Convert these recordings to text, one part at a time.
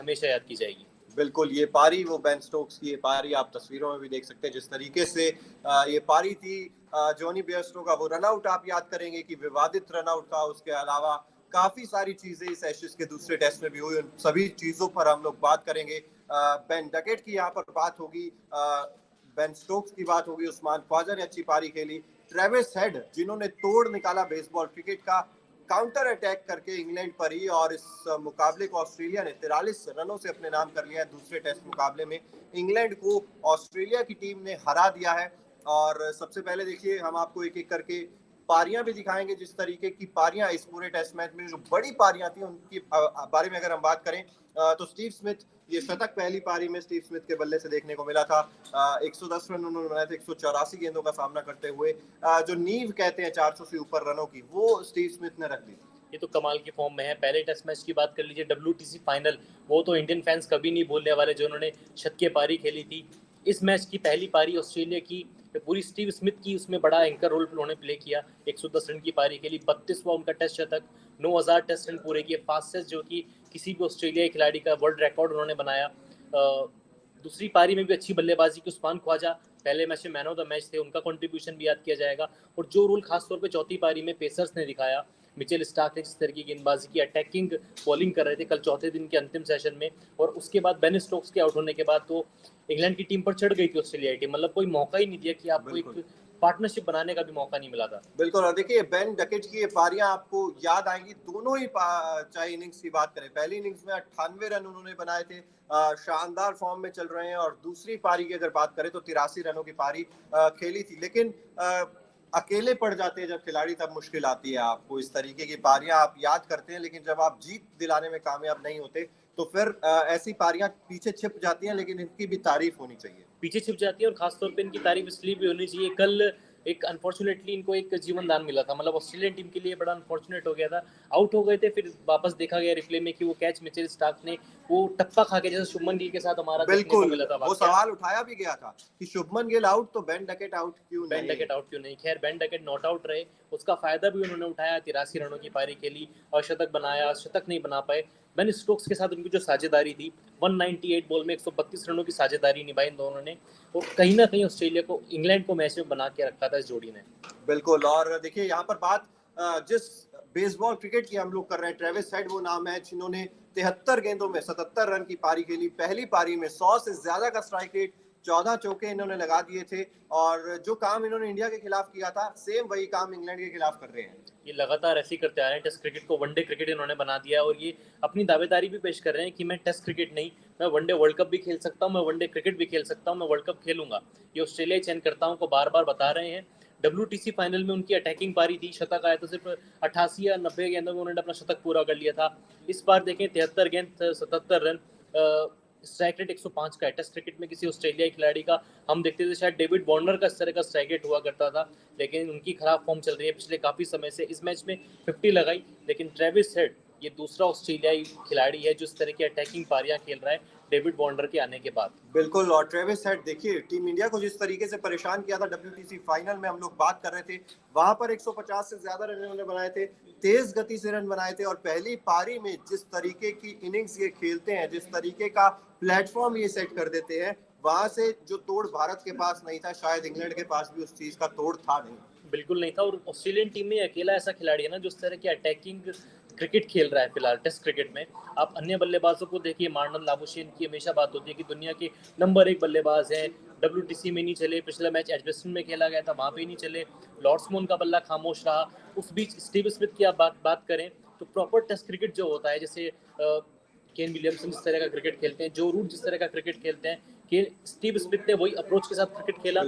हमेशा याद की जाएगी। बिल्कुल, ये पारी वो बेन स्टोक्स की ये पारी आप तस्वीरों में भी देख सकते हैं जिस तरीके से ये पारी थी। जॉनी बेयरस्टो का वो रनआउट आप याद करेंगे कि विवादित रनआउट था। उसके अलावा काफी सारी चीजें इस एशेज के दूसरे टेस्ट में भी हुई, उन सभी चीजों पर हम लोग बात करेंगे। बेन डकेट की यहाँ पर बात होगी, बेन स्टोक्स की बात होगी, उस्मान ख्वाजा ने अच्छी पारी खेली, ट्रेविस हेड जिन्होंने तोड़ निकाला बेसबॉल क्रिकेट का काउंटर अटैक करके इंग्लैंड पर ही, और इस मुकाबले को ऑस्ट्रेलिया ने 43 रनों से अपने नाम कर लिया है। दूसरे टेस्ट मुकाबले में इंग्लैंड को ऑस्ट्रेलिया की टीम ने हरा दिया है। और सबसे पहले देखिए हम आपको एक एक करके पारियां भी दिखाएंगे, जिस तरीके की पारियां इस पूरे टेस्ट मैच में जो बड़ी पारियां थी उनकी बारे में अगर हम बात करें तो स्टीव स्मिथ, ये शतक पहली पारी में स्टीव स्मिथ के बल्ले से देखने को मिला था। 110 रन उन्होंने बनाए थे 184 गेंदों का सामना करते हुए। जो नींव कहते हैं 400 से ऊपर रनों की, वो स्टीव स्मिथ ने रख दी। ये तो कमाल की फॉर्म में है। पहले टेस्ट मैच की बात कर लीजिए, WTC फाइनल, वो तो इंडियन फैंस कभी नहीं भूलने वाले जो उन्होंने शतकीय पारी खेली थी। इस मैच की पहली पारी ऑस्ट्रेलिया की पूरी स्टीव स्मिथ की, उसमें बड़ा एंकर रोल उन्होंने प्ले किया। 110 रन की पारी खेली, 32वां उनका टेस्ट शतक, 9000 टेस्ट रन पूरे किए, फास्टेस्ट जो कि किसी भी ऑस्ट्रेलियाई खिलाड़ी का वर्ल्ड रिकॉर्ड उन्होंने बनाया। दूसरी पारी में भी अच्छी बल्लेबाजी की उस्मान ख्वाजा, पहले मैच में मैन ऑफ द मैच थे, उनका कंट्रीब्यूशन भी याद किया जाएगा। और जो रोल खासतौर पे चौथी पारी में पेसर्स ने दिखाया, मिचेल स्टार्क ने जिस तरह की गेंदबाजी की, अटैकिंग बॉलिंग कर रहे थे कल चौथे दिन के अंतिम सेशन में, और उसके बाद बेन स्टोक्स के आउट होने के बाद तो इंग्लैंड की टीम पर चढ़ गई थी ऑस्ट्रेलियाई टीम। मतलब कोई मौका ही नहीं दिया कि आपको एक पार्टनरशिप बनाने का भी मौका नहीं मिला था। बिल्कुल, और देखिए बेन डकेट की ये पारियां आपको याद आएंगी, दोनों ही चाहे इनिंग्स की बात करें, पहली इनिंग्स में 98 रन उन्होंने बनाए थे, शानदार फॉर्म में चल रहे हैं, और दूसरी पारी की अगर बात करें तो 83 रनों की पारी खेली थी। लेकिन अकेले पड़ जाते हैं जब खिलाड़ी, तब मुश्किल आती है। आपको इस तरीके की पारियां आप याद करते हैं, लेकिन जब आप जीत दिलाने में कामयाब नहीं होते तो फिर ऐसी पारियां पीछे छिप जाती हैं, लेकिन इनकी भी तारीफ होनी चाहिए। पीछे छिप जाती है, और खासतौर पे इनकी तारीफ इसलिए भी होनी चाहिए, कल एक अनफॉर्चुनेटली इनको एक जीवन दान मिला था। मतलब ऑस्ट्रेलियन टीम के लिए बड़ा अनफॉर्चुनेट हो गया था, आउट हो गए थे, फिर वापस देखा गया रिप्ले में कि वो कैच मिचेल स्टार्क ने वो टप्पा खा के, जैसे शुभमन गिल के साथ हमारा देखने को मिला था। वो सवाल उठाया भी गया था कि शुभमन गिल आउट तो बेन डकेट आउट क्यों नहीं? बेन डकेट आउट क्यों नहीं? खैर बेन डकेट नॉट आउट रहे, उसका फायदा भी उन्होंने उठाया। 83 रनों की पारी खेली और शतक बनाया, शतक नहीं बना पाए। बेन स्टोक्स के साथ उनकी जो साझेदारी थी, 198 बॉल में 132 रनों की साझेदारी निभाई इन दोनों ने, और कहीं ना कहीं ऑस्ट्रेलिया को, इंग्लैंड को मैच में बना के रखा था इस जोड़ी ने। बिल्कुल, और देखिए यहाँ पर बात जिस बेसबॉल क्रिकेट की हम लोग कर रहे हैं, ट्रेविस हेड वो नाम है जिन्होंने 73 गेंदों में 77 रन की पारी खेली। पहली पारी में 100 से ज्यादा का स्ट्राइक रेट, 14 चौके इन्होंने लगा दिए थे, और जो काम इन्होंने इंडिया के खिलाफ किया था सेम वही काम इंग्लैंड के खिलाफ कर रहे हैं। ये लगातार ऐसे ही करते आ रहे हैं, टेस्ट क्रिकेट को वनडे क्रिकेट इन्होंने बना दिया, और ये अपनी दावेदारी भी पेश कर रहे हैं कि मैं टेस्ट क्रिकेट नहीं, मैं वनडे वर्ल्ड कप भी खेल सकता हूँ, मैं वनडे क्रिकेट भी खेल सकता हूँ, मैं वर्ल्ड कप खेलूंगा। ये ऑस्ट्रेलियाई चयनकर्ताओं को बार बार बता रहे हैं। WTC फाइनल में उनकी अटैकिंग पारी थी, शतक आया तो सिर्फ 88 या 90 गेंदों में उन्होंने अपना शतक पूरा कर लिया था। इस बार देखें 73 गेंद 77 रन, स्ट्राइक रेट 105 का है। टेस्ट क्रिकेट में किसी ऑस्ट्रेलियाई खिलाड़ी का हम देखते थे शायद डेविड वार्नर का इस तरह का स्ट्राइक रेट हुआ करता था, लेकिन उनकी खराब फॉर्म चल रही है पिछले काफ़ी समय से। इस मैच में 50 लगाई, लेकिन ट्रेविस हेड ये दूसरा ऑस्ट्रेलियाई खिलाड़ी है जो इस तरह की अटैकिंग पारियां खेल रहा है डेविड वार्नर के आने के बाद। बिल्कुल, और ट्रेविस हेड देखिए टीम इंडिया को जिस तरीके से परेशान किया था WTC फाइनल में, हम लोग बात कर रहे थे, वहां पर 150 से ज्यादा रन इन्होंने बनाए थे, तेज गति से रन बनाए थे, और पहली पारी में जिस तरीके की इनिंग्स ये खेलते हैं, जिस तरीके का प्लेटफॉर्म ये सेट कर देते हैं, वहां से जो तोड़ भारत के पास नहीं था, शायद इंग्लैंड के पास भी उस चीज का तोड़ था नहीं। बिल्कुल नहीं था, और ऑस्ट्रेलियन टीम में अकेला ऐसा खिलाड़ी है ना जो इस तरह की अटैकिंग क्रिकेट खेल रहा है फिलहाल टेस्ट क्रिकेट में। आप अन्य बल्लेबाजों को देखिए, मार्नल लाबुशेन की हमेशा बात होती है कि दुनिया के नंबर 1 बल्लेबाज हैं, WTC में नहीं चले, पिछला मैच एजबेस्टन में खेला गया था वहाँ पे नहीं चले, लॉर्ड्स में उनका बल्ला खामोश रहा। उस बीच स्टीव स्मिथ की आप बात करें तो प्रॉपर टेस्ट क्रिकेट जो होता है, जैसे केन विलियमसन जिस तरह का क्रिकेट खेलते हैं, जो रूट जिस तरह का क्रिकेट खेलते हैं, कि स्टीव स्मिथ ने वही अप्रोच के साथ क्रिकेट खेला।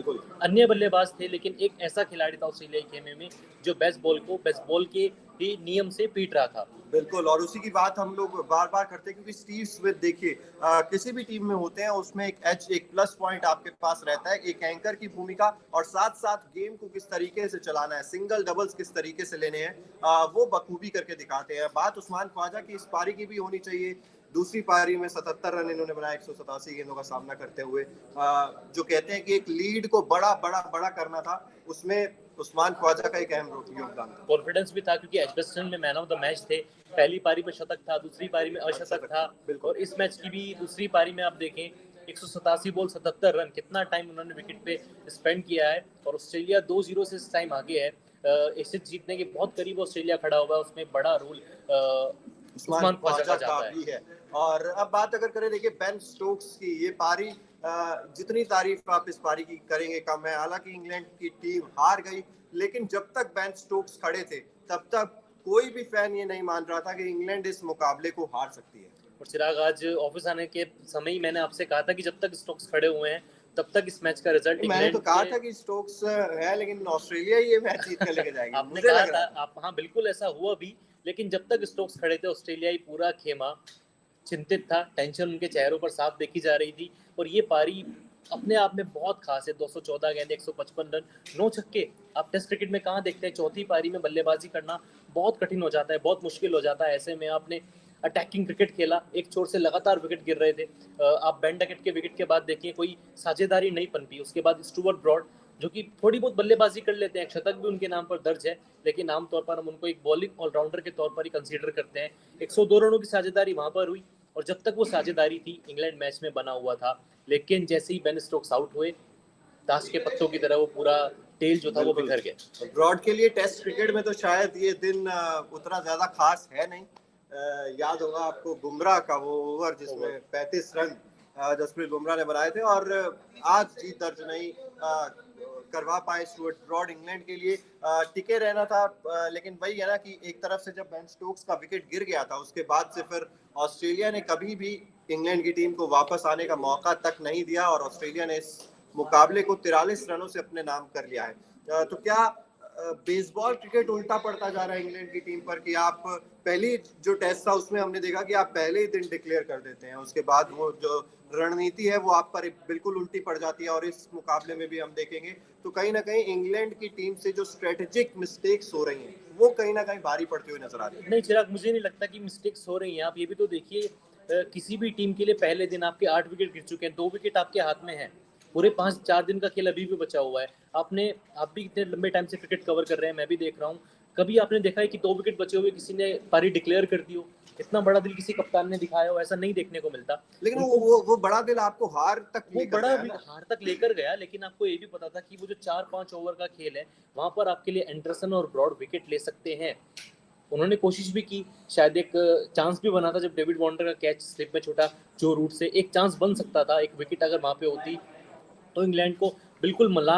अन्य बल्लेबाज थे, लेकिन एक ऐसा खिलाड़ी था ऑस्ट्रेलियाई खेमे में जो बेसबॉल के ही नियम से पीट रहा था। बिल्कुल, और उसी की बात हम लोग बार बार करते हैं, क्योंकि स्टीव स्मिथ देखिए किसी भी टीम में होते हैं उसमें एक प्लस पॉइंट आपके पास रहता है, एक एंकर की भूमिका, और साथ साथ गेम को किस तरीके से चलाना है, सिंगल डबल्स किस तरीके से लेने हैं, वो बखूबी करके दिखाते हैं। बात उस्मान ख्वाजा की इस पारी की भी होनी चाहिए। दूसरी पारी में 77 रन इन्होंने बनाया 187 गेंदों का सामना करते हुए। जो कहते हैं कि एक लीड को बड़ा बड़ा बड़ा करना था, उसमें उस्मान ख्वाजा का एक अहम योगदान था। कॉन्फिडेंस भी था क्योंकि एजबेस्टन में मैन ऑफ द मैच थे। पहली पारी में शतक था, दूसरी पारी में अशतक था, और इस मैच की भी दूसरी पारी में आप देखें 187 बॉल 77 रन, कितना टाइम उन्होंने विकेट पे स्पेंड किया है। और ऑस्ट्रेलिया 2-0 से इस टाइम आगे है। एशेज जीतने के बहुत करीब ऑस्ट्रेलिया खड़ा हुआ है, उसमें बड़ा रोल उस्मान ख्वाजा का जाता है। और अब बात अगर करें, देखिए बेन स्टोक्स की ये पारी, जितनी तारीफ आप इस पारी की करेंगे कम है। हालांकि इंग्लैंड की टीम हार गई, लेकिन जब तक बेन स्टोक्स खड़े थे तब तक कोई भी फैन ये नहीं मान रहा था कि इंग्लैंड इस मुकाबले को हार सकती है। और चिराग, आज ऑफिस आने के समय ही मैंने आपसे कहा था कि जब तक स्टोक्स खड़े हुए हैं तब तक इस मैच का रिजल्ट मैंने तो कहा था कि स्टोक्स है, लेकिन ऑस्ट्रेलिया ये मैच जीत कर लेके जाएगी। आपने कहा था, आप, हाँ बिल्कुल ऐसा हुआ भी, लेकिन जब तक स्टोक्स खड़े थे ऑस्ट्रेलिया ही पूरा खेमा चिंतित था, टेंशन उनके चेहरों पर साफ देखी जा रही थी। और ये पारी अपने आप में बहुत खास है। 214 गेंद, 155 रन, 9 छक्के। आप टेस्ट क्रिकेट में कहाँ देखते हैं? चौथी पारी में बल्लेबाजी करना बहुत कठिन हो जाता है, बहुत मुश्किल हो जाता है। ऐसे में आपने अटैकिंग क्रिकेट खेला, एक छोर से लगातार विकेट गिर रहे थे। आप बेन डकेट के विकेट के बाद देखिए कोई साझेदारी नहीं पनपी। उसके बाद स्टुअर्ट ब्रॉड, जो कि थोड़ी बहुत बल्लेबाजी कर लेते हैं, शतक भी उनके नाम पर दर्ज है, लेकिन आमतौर पर हम उनको एक बॉलिंग ऑलराउंडर के तौर पर ही कंसीडर करते हैं। 102 रनों की साझेदारी वहां पर हुई, और जब तक वो साझेदारी थी इंग्लैंड मैच में बना हुआ था। लेकिन जैसे ही बेन स्टोक्स आउट हुए, ताश के पत्तों की तरह वो पूरा टेल जो था वो बिखर गया। ब्रॉड के लिए टेस्ट क्रिकेट में तो शायद ये दिन उतना ज्यादा खास है नहीं। याद होगा आपको बुमराह का वो ओवर जिसमें 35 रन जसप्रीत बुमराह ने बनाए थे, और आज जीत दर्ज नहीं करवा पाए स्टुअर्ट ब्रॉड। इंग्लैंड के लिए टिके रहना था, लेकिन वही है ना कि एक तरफ से जब बेन स्टोक्स का विकेट गिर गया था, उसके बाद से फिर ऑस्ट्रेलिया ने कभी भी इंग्लैंड की टीम को वापस आने का मौका तक नहीं दिया, और ऑस्ट्रेलिया ने इस मुकाबले को 43 रनों से अपने नाम कर लिया है। तो क्या बेसबॉल क्रिकेट उल्टा पड़ता जा रहा है इंग्लैंड की टीम पर, कि आप पहली जो टेस्ट था उसमें हमने देखा कि आप पहले ही दिन डिक्लेयर कर देते हैं, उसके बाद वो जो रणनीति है वो आप पर बिल्कुल उल्टी पड़ जाती है। और इस मुकाबले में भी हम देखेंगे तो कहीं ना कहीं इंग्लैंड की टीम से जो स्ट्रेटेजिक मिस्टेक्स हो रही हैं वो कहीं ना कहीं भारी पड़ती हुई नजर आ रही है। नहीं चिराग, मुझे नहीं लगता कि मिस्टेक्स हो रही हैं। आप ये भी तो देखिए, किसी भी टीम के लिए पहले दिन आपके 8 विकेट गिर चुके हैं, 2 विकेट आपके हाथ में है, पूरे 5-4 दिन का खेल अभी भी बचा हुआ है। आप भी इतने लंबे टाइम से क्रिकेट कवर कर रहे हैं, मैं भी देख रहा हूँ। कभी आपने देखा है कि 2 विकेट बचे हुए किसी ने पारी डिक्लेयर कर दी हो, इतना बड़ा दिल किसी कप्तान ने दिखाया हो? ऐसा नहीं देखने को मिलता। लेकिन वो बड़ा दिल आपको हार तक हार तक लेकर गया, लेकिन आपको ये भी पता था कि वो जो 4-5 ओवर का खेल है, वहां पर आपके लिए एंडरसन और ब्रॉड विकेट ले सकते हैं। उन्होंने कोशिश भी की, शायद एक चांस भी बना था जब डेविड वार्नर का कैच स्लिप में छूटा, जो रूट से एक चांस बन सकता था, एक विकेट अगर वहां पे होती तो इंग्लैंड को बिल्कुल मलाल